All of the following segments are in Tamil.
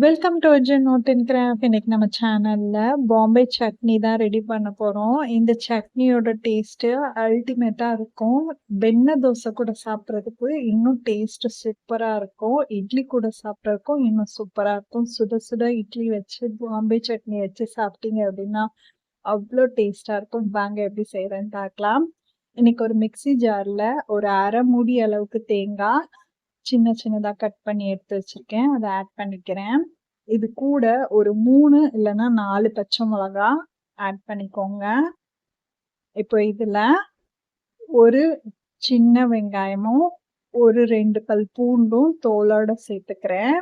Welcome to Arjun note and craft. இன்னைக்கு நம்ம சேனல்ல பாம்பே சட்னி தான் ரெடி பண்ண போறோம். இந்த சட்னியோட டேஸ்ட் அல்டிமேட்டா இருக்கும். வெண்ணெய் தோசை கூட சாப்பிட்றதுக்கு இன்னும் டேஸ்ட் சூப்பரா இருக்கும். இட்லி கூட சாப்பிட்றதுக்கும் இன்னும் சூப்பரா இருக்கும். சுட சுட இட்லி வச்சு பாம்பே சட்னி வச்சு சாப்பிட்டீங்க அப்படின்னா அவ்வளோ டேஸ்டா இருக்கும். வாங்க எப்படி செய்யறேன்னு பார்க்கலாம். இன்னைக்கு ஒரு மிக்ஸி ஜார்ல ஒரு அரை மூடி அளவுக்கு தேங்காய் சின்ன சின்னதா கட் பண்ணி எடுத்து வச்சிருக்கேன். அதை ஆட் பண்ணிக்கிறேன். இது கூட ஒரு 3 இல்லைன்னா 4 பச்சை மிளகா ஆட் பண்ணிக்கோங்க. இப்போ இதுல ஒரு சின்ன வெங்காயமும் ஒரு 2 பல் பூண்டும் தோலோட சேர்த்துக்கிறேன்.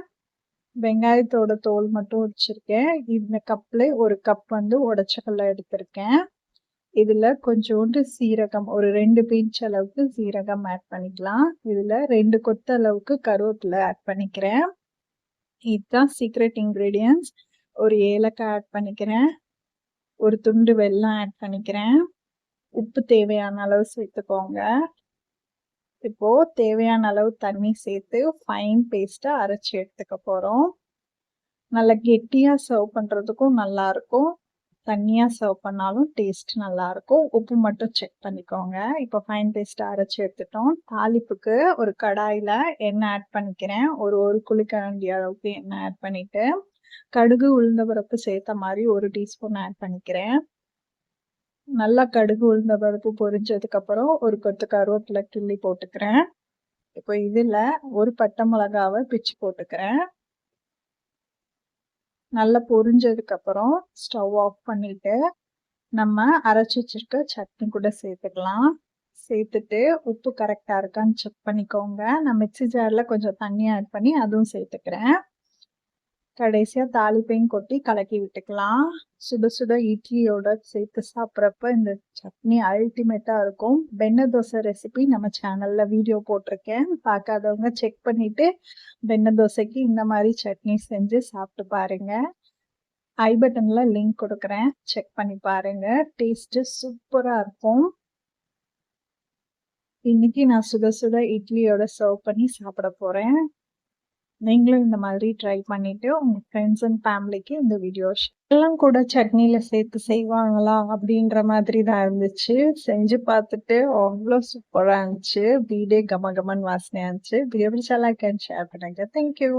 வெங்காயத்தோட தோல் மட்டும் வச்சிருக்கேன். இந்த கப்ல ஒரு கப் வந்து உடைச்சக்கல்ல எடுத்திருக்கேன். இதுல கொஞ்சோண்டு சீரகம் ஒரு 2 பிஞ்ச் அளவுக்கு சீரகம் ஆட் பண்ணிக்கலாம். இதுல 2 கொத்து அளவுக்கு கருவேப்பிலை ஆட் பண்ணிக்கிறேன். இதுதான் சீக்ரெட் இன்கிரீடியன்ஸ். ஒரு ஏலக்காய் ஆட் பண்ணிக்கிறேன். ஒரு துண்டு வெல்லம் ஆட் பண்ணிக்கிறேன். உப்பு தேவையான அளவு சேர்த்துக்கோங்க. இப்போ தேவையான அளவு தண்ணி சேர்த்து ஃபைன் பேஸ்டா அரைச்சி எடுத்துக்க போறோம். நல்லா கெட்டியா சர்வ் பண்றதுக்கும் நல்லா இருக்கும். தண்ணியா சர்வ் பண்ணாலும் டேஸ்ட் நல்லா இருக்கும். உப்பு மட்டும் செக் பண்ணிக்கோங்க. இப்போ ஃபைன் பேஸ்ட் அரைச்சி எடுத்துட்டோம். தாளிப்புக்கு ஒரு கடாயில எண்ணெய் ஆட் பண்ணிக்கிறேன். ஒரு குழிக்கரண்டி அளவுக்கு எண்ணெய் ஆட் பண்ணிட்டு கடுகு உளுந்த பருப்பு சேர்த்த மாதிரி 1 டீஸ்பூன் ஆட் பண்ணிக்கிறேன். நல்லா கடுகு உளுந்த பருப்பு பொரிஞ்சதுக்கு அப்புறம் ஒரு கொத்து கருவேப்பிலை கிள்ளி போட்டுக்கிறேன். இப்போ இதுல ஒரு பட்டை மிளகாவை பிச்சு போட்டுக்கிறேன். நல்லா பொரிஞ்சதுக்கு அப்புறம் ஸ்டவ் ஆஃப் பண்ணிட்டு நம்ம அரைச்சி வச்சிருக்க சட்னி கூட சேர்த்துக்கலாம். சேர்த்துட்டு உப்பு கரெக்டா இருக்கான்னு செக் பண்ணிக்கோங்க. நான் மிக்ஸி ஜார்ல கொஞ்சம் தண்ணி ஆட் பண்ணி அதுவும் சேர்த்துக்கிறேன். கடைசியா தாளிப்பையும் கொட்டி கலக்கி விட்டுக்கலாம். சுட சுட இட்லியோட சேர்த்து சாப்பிட்றப்ப இந்த சட்னி அல்டிமேட்டா இருக்கும். வெண்ணெய் தோசை ரெசிபி நம்ம சேனல்ல வீடியோ போட்டிருக்கேன். பார்க்காதவங்க செக் பண்ணிட்டு வெண்ணெய் தோசைக்கு இந்த மாதிரி சட்னி செஞ்சு சாப்பிட்டு பாருங்க. ஐ பட்டன்ல லிங்க் கொடுக்குறேன். செக் பண்ணி பாருங்க. டேஸ்ட் சூப்பரா இருக்கும். இன்னைக்கு நான் சுட சுட இட்லியோட சர்வ் பண்ணி சாப்பிட போறேன். நீங்களும் இந்த மாதிரி ட்ரை பண்ணிட்டு உங்க ஃப்ரெண்ட்ஸ் அண்ட் ஃபேமிலிக்கு இந்த வீடியோ எல்லாம் கூட சட்னியில சேர்த்து செய்வாங்களா அப்படின்ற மாதிரி தான் இருந்துச்சு. செஞ்சு பார்த்துட்டு அவ்வளோ சூப்பரா இருந்துச்சு. வீடே கம கமன் வாசனையா இருந்துச்சு. வீடியோ பிடிச்சா லைக் அண்ட் ஷேர் பண்ணுங்க. தேங்க்யூ.